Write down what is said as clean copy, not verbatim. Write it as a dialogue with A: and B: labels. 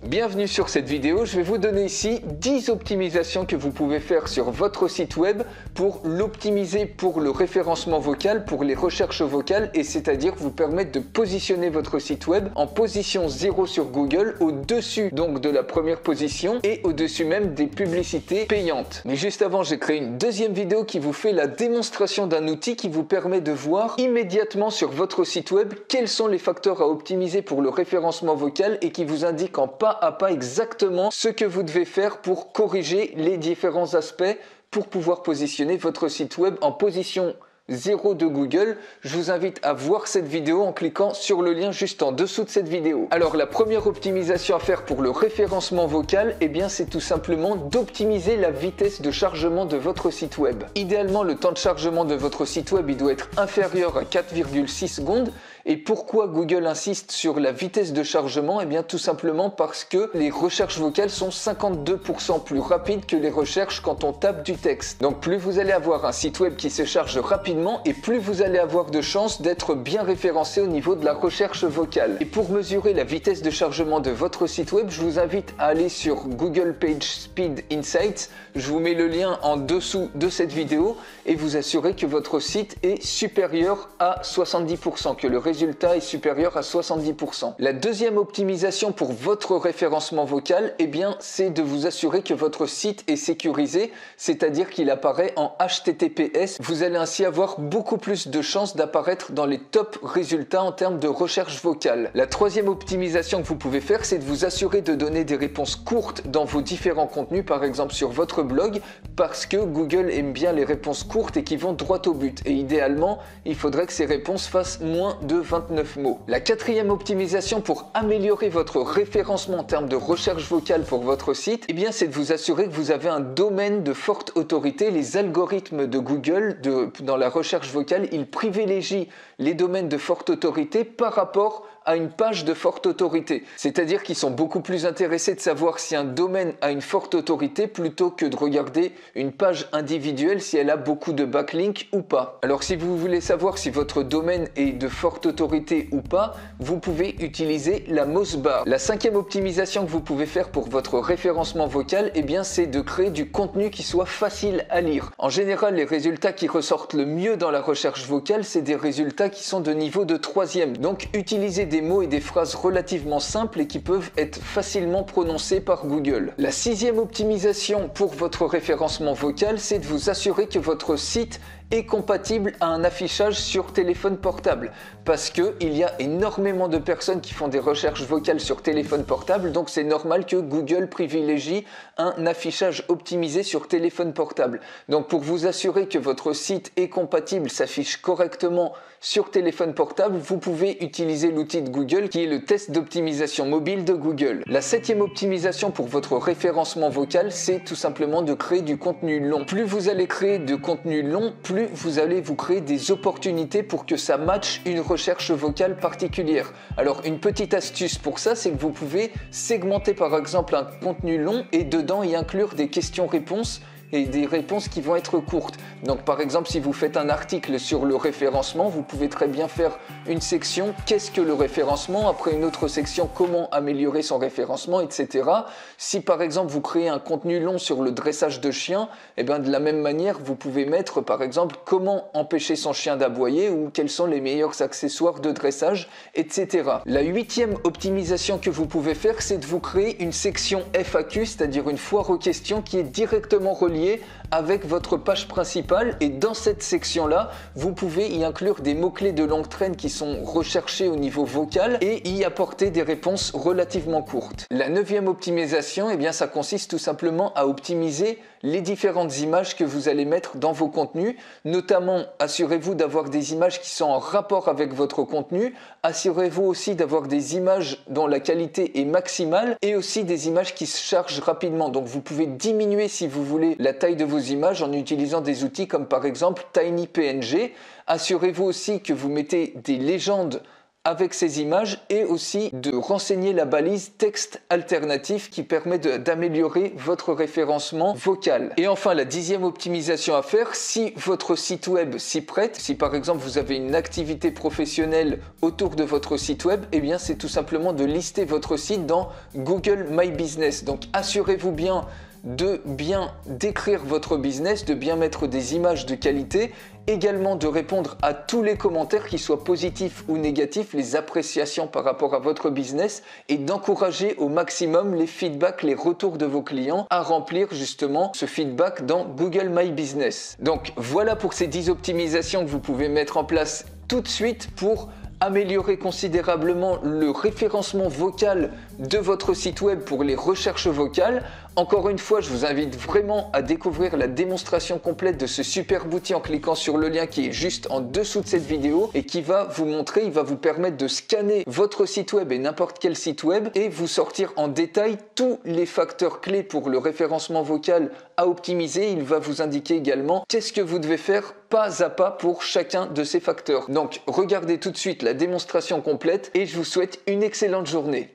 A: Bienvenue sur cette vidéo, je vais vous donner ici 10 optimisations que vous pouvez faire sur votre site web pour l'optimiser pour le référencement vocal, pour les recherches vocales, et c'est-à-dire vous permettre de positionner votre site web en position 0 sur Google, au-dessus donc de la première position et au-dessus même des publicités payantes. Mais juste avant, j'ai créé une deuxième vidéo qui vous fait la démonstration d'un outil qui vous permet de voir immédiatement sur votre site web quels sont les facteurs à optimiser pour le référencement vocal et qui vous indique en pas à pas exactement ce que vous devez faire pour corriger les différents aspects pour pouvoir positionner votre site web en position 0 de Google. Je vous invite à voir cette vidéo en cliquant sur le lien juste en dessous de cette vidéo. Alors la première optimisation à faire pour le référencement vocal, c'est tout simplement d'optimiser la vitesse de chargement de votre site web. Idéalement, le temps de chargement de votre site web doit être inférieur à 4,6 secondes. Et pourquoi Google insiste sur la vitesse de chargement? Tout simplement parce que les recherches vocales sont 52% plus rapides que les recherches quand on tape du texte. Donc plus vous allez avoir un site web qui se charge rapidement et plus vous allez avoir de chances d'être bien référencé au niveau de la recherche vocale. Et pour mesurer la vitesse de chargement de votre site web, je vous invite à aller sur Google PageSpeed Insights. Je vous mets le lien en dessous de cette vidéo et vous assurez que votre site est supérieur à 70%, que le résultat est supérieur à 70%. La deuxième optimisation pour votre référencement vocal, c'est de vous assurer que votre site est sécurisé, c'est-à-dire qu'il apparaît en HTTPS. Vous allez ainsi avoir beaucoup plus de chances d'apparaître dans les top résultats en termes de recherche vocale. La troisième optimisation que vous pouvez faire, c'est de vous assurer de donner des réponses courtes dans vos différents contenus, par exemple sur votre blog, parce que Google aime bien les réponses courtes et qui vont droit au but. Et idéalement, il faudrait que ces réponses fassent moins de 29 mots. La quatrième optimisation pour améliorer votre référencement en termes de recherche vocale pour votre site, c'est de vous assurer que vous avez un domaine de forte autorité. Les algorithmes de Google dans la recherche vocale, ils privilégient les domaines de forte autorité par rapport à une page de forte autorité. C'est-à-dire qu'ils sont beaucoup plus intéressés de savoir si un domaine a une forte autorité plutôt que de regarder une page individuelle si elle a beaucoup de backlinks ou pas. Alors si vous voulez savoir si votre domaine est de forte autorité ou pas, vous pouvez utiliser la Mosebar. La cinquième optimisation que vous pouvez faire pour votre référencement vocal, c'est de créer du contenu qui soit facile à lire. En général, les résultats qui ressortent le mieux dans la recherche vocale, c'est des résultats qui sont de niveau de 3e. Donc utilisez des mots et des phrases relativement simples et qui peuvent être facilement prononcés par Google. La sixième optimisation pour votre référencement vocal, c'est de vous assurer que votre site est compatible à un affichage sur téléphone portable, parce qu'il y a énormément de personnes qui font des recherches vocales sur téléphone portable, donc c'est normal que Google privilégie un affichage optimisé sur téléphone portable. Donc pour vous assurer que votre site est compatible, s'affiche correctement sur téléphone portable, vous pouvez utiliser l'outil de Google qui est le test d'optimisation mobile de Google. La septième optimisation pour votre référencement vocal, c'est tout simplement de créer du contenu long. Plus vous allez créer de contenu long, plus vous allez vous créer des opportunités pour que ça matche une recherche vocale particulière. Alors une petite astuce pour ça, c'est que vous pouvez segmenter par exemple un contenu long et dedans y inclure des questions-réponses et des réponses qui vont être courtes. Donc par exemple, si vous faites un article sur le référencement, vous pouvez très bien faire une section « Qu'est-ce que le référencement ?» après une autre section « Comment améliorer son référencement ?» etc. Si par exemple vous créez un contenu long sur le dressage de chiens, de la même manière, vous pouvez mettre par exemple « Comment empêcher son chien d'aboyer ?» ou « Quels sont les meilleurs accessoires de dressage ?» etc. La huitième optimisation que vous pouvez faire, c'est de vous créer une section FAQ, c'est-à-dire une foire aux questions qui est directement reliée avec votre page principale, et dans cette section-là, vous pouvez y inclure des mots-clés de longue traîne qui sont recherchés au niveau vocal et y apporter des réponses relativement courtes. La neuvième optimisation, ça consiste tout simplement à optimiser les différentes images que vous allez mettre dans vos contenus. Notamment, assurez-vous d'avoir des images qui sont en rapport avec votre contenu. Assurez-vous aussi d'avoir des images dont la qualité est maximale et aussi des images qui se chargent rapidement. Donc vous pouvez diminuer si vous voulez la taille de vos images en utilisant des outils comme par exemple TinyPNG. Assurez-vous aussi que vous mettez des légendes avec ces images et aussi de renseigner la balise texte alternatif qui permet d'améliorer votre référencement vocal. Et enfin, la 10e optimisation à faire, si votre site web s'y prête, si par exemple vous avez une activité professionnelle autour de votre site web, eh bien c'est tout simplement de lister votre site dans Google My Business. Donc assurez-vous bien de bien décrire votre business, de bien mettre des images de qualité, également de répondre à tous les commentaires, qu'ils soient positifs ou négatifs, les appréciations par rapport à votre business et d'encourager au maximum les feedbacks, les retours de vos clients à remplir justement ce feedback dans Google My Business. Donc voilà pour ces 10 optimisations que vous pouvez mettre en place tout de suite pour améliorer considérablement le référencement vocal de votre site web pour les recherches vocales. Encore une fois, je vous invite vraiment à découvrir la démonstration complète de ce superbe outil en cliquant sur le lien qui est juste en dessous de cette vidéo et qui va vous montrer, il va vous permettre de scanner votre site web et n'importe quel site web et vous sortir en détail tous les facteurs clés pour le référencement vocal à optimiser. Il va vous indiquer également qu'est-ce que vous devez faire pas à pas pour chacun de ces facteurs. Donc regardez tout de suite la démonstration complète et je vous souhaite une excellente journée.